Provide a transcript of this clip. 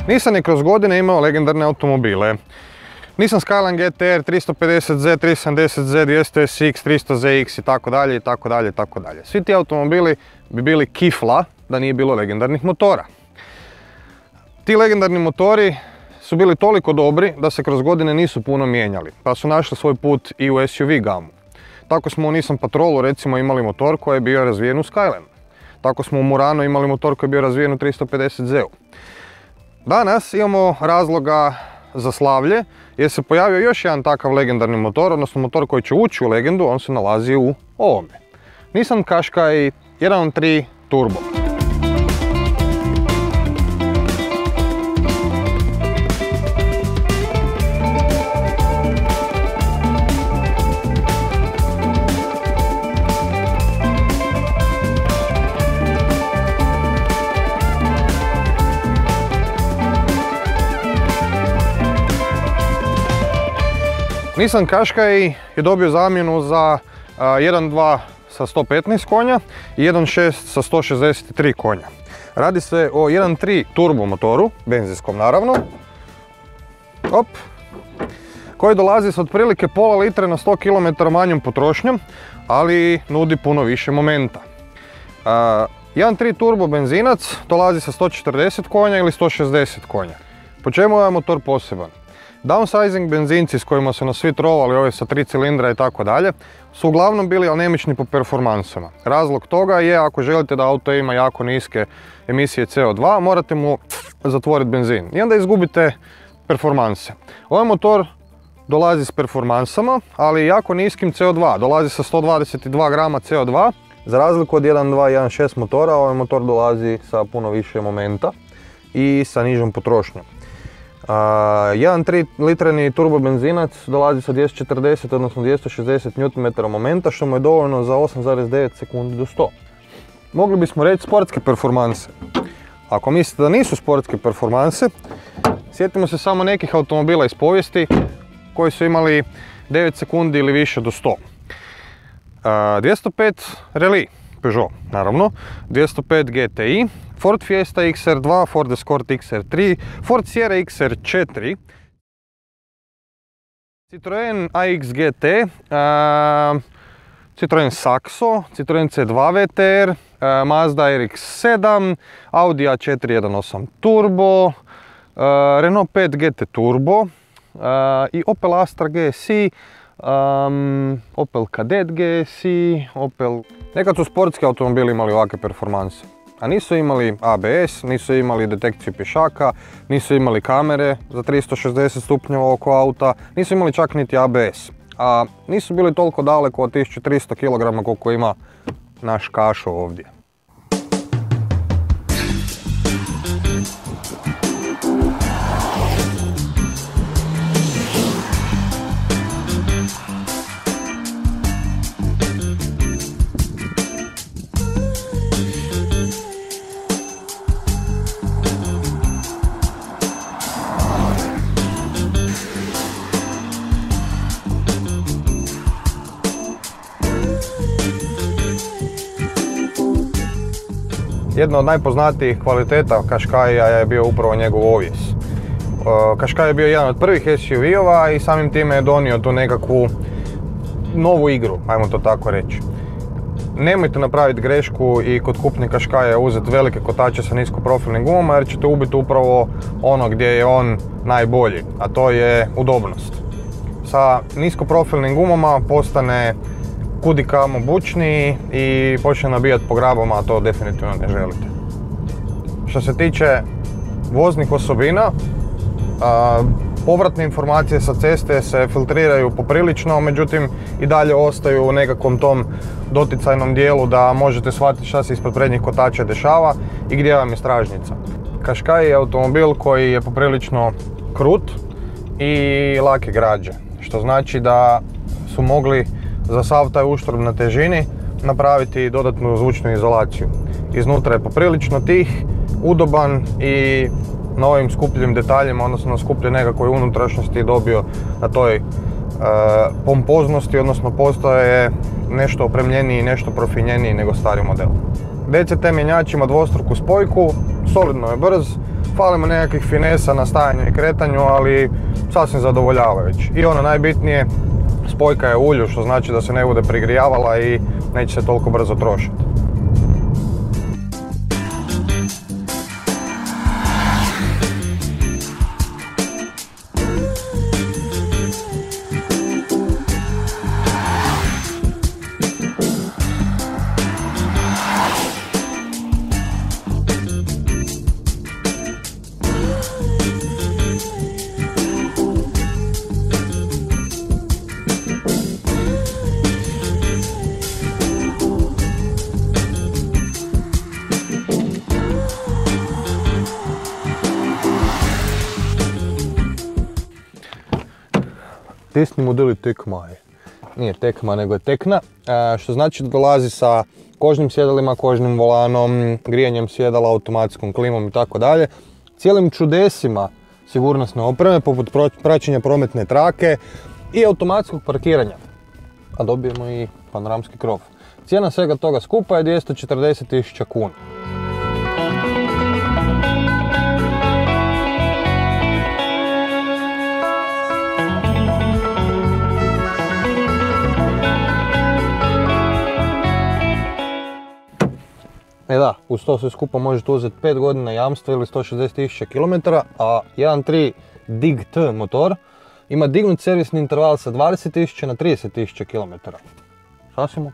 Nissan je kroz godine imao legendarne automobile. Nissan Skyline GTR, 350Z, 370Z, 200SX, 300ZX itd. Svi ti automobili bi bili kifla da nije bilo legendarnih motora. Ti legendarni motori su bili toliko dobri da se kroz godine nisu puno mijenjali, pa su našli svoj put i u SUV gamu. Tako smo u Nissan Patrolu recimo imali motor koji je bio razvijen u Skyline. Tako smo u Muranu imali motor koji je bio razvijen u 350Z-u. Danas imamo razloga za slavlje jer se pojavio još jedan takav legendarni motor, odnosno motor koji će ući u legendu, on se nalazi u ovome. Nissan Qashqai 1.3 Turbo. Nissan Qashqai je dobio zamjenu za 1.2 sa 115 konja i 1.6 sa 163 konja. Radi se o 1.3 turbo motoru, benzinskom naravno, koji dolazi s otprilike pola litre na 100 km manjom potrošnjom, ali nudi puno više momenta. 1.3 turbo benzinac dolazi sa 140 konja ili 160 konja. Po čemu je ovaj motor poseban? Downsizing benzinci s kojima su nas svi trovali, ove sa 3 cilindra i tako dalje, su uglavnom bili anemični po performansama. Razlog toga je ako želite da auto ima jako niske emisije CO2, morate mu zatvoriti benzin i onda izgubite performanse. Ovaj motor dolazi s performansama, ali jako niskim CO2, dolazi sa 122 grama CO2. Za razliku od 1.2 i 1.6 motora, ovaj motor dolazi sa puno više momenta i sa nižom potrošnjom. 1.3 litreni turbo benzinac dolazi sa 240, odnosno 260 Nm momenta, što mu je dovoljno za 8,9 sekundi do 100. Mogli bismo reći sportske performanse. Ako mislite da nisu sportske performanse, sjetimo se samo nekih automobila iz povijesti koji su imali 9 sekundi ili više do 100. 205 Rally, Peugeot naravno, 205 GTI, Ford Fiesta XR2, Ford Escort XR3, Ford Sierra XR4, Citroën AX GT, Citroën Saxo, Citroën C2 VTR, Mazda RX-7, Audi A4 1.8 Turbo, Renault 5 GT Turbo i Opel Astra GSI, Opel Kadett GSI, Opel... Nekad su sportski automobili imali ovakve performanse, a nisu imali ABS, nisu imali detekciju pješaka, nisu imali kamere za 360 stupnjeva oko auta, nisu imali čak niti ABS. A nisu bili toliko daleko od 1300 kg koliko ima naš Kašo ovdje. Jedna od najpoznatijih kvaliteta Qashqaia je bio upravo njegov ovijes. Qashqai je bio jedan od prvih SUV-ova i samim time je donio tu nekakvu novu igru, ajmo to tako reći. Nemojte napraviti grešku i kod kupnje Qashqaia uzeti velike kotače sa niskoprofilnim gumama jer ćete ubiti upravo ono gdje je on najbolji, a to je udobnost. Sa niskoprofilnim gumama postane kudikamo bučniji i počne nabijati po grabama, a to definitivno ne želite. Što se tiče voznih osobina, povratne informacije sa ceste se filtriraju poprilično, međutim i dalje ostaju u nekakvom tom doticajnom dijelu da možete shvatiti šta se ispod prednjih kotača dešava i gdje vam je stražnjica. Qashqai je automobil koji je poprilično krut i lake građe, što znači da su mogli za sav taj uštrb na težini napraviti dodatnu zvučnu izolaciju. Iznutra je poprilično tih, udoban i na ovim skupljim detaljima, odnosno na skupljoj nekakvoj unutrašnjosti dobio na toj pompoznosti, odnosno postaje nešto opremljeniji, nešto profinjeniji nego stari model. DCT mjenjač ima dvostruku spojku solidno je brz, falimo nekakvih finesa na stajanju i kretanju, ali sasvim zadovoljavajući. I ono najbitnije, spojka je u ulju, što znači da se ne bude prigrijavala i neće se toliko brzo trošiti. Desni model je Tekma. Nije Tekma, nego je Tekna, što znači da dolazi sa kožnim sjedalima, kožnim volanom, grijanjem sjedala, automatskom klimom i tako dalje. Cijelim čudesima sigurnosne opreme, poput praćenja prometne trake i automatskog parkiranja. A dobijemo i panoramski krov. Cijena svega toga skupa je 240.000 kuna. Da, uz to sve skupa možete uzeti 5 godina jamstva ili 160.000 km, a 1.3 Dig-T motor ima dignut servisni interval sa 20.000 na 30.000 km. Sasvim ok.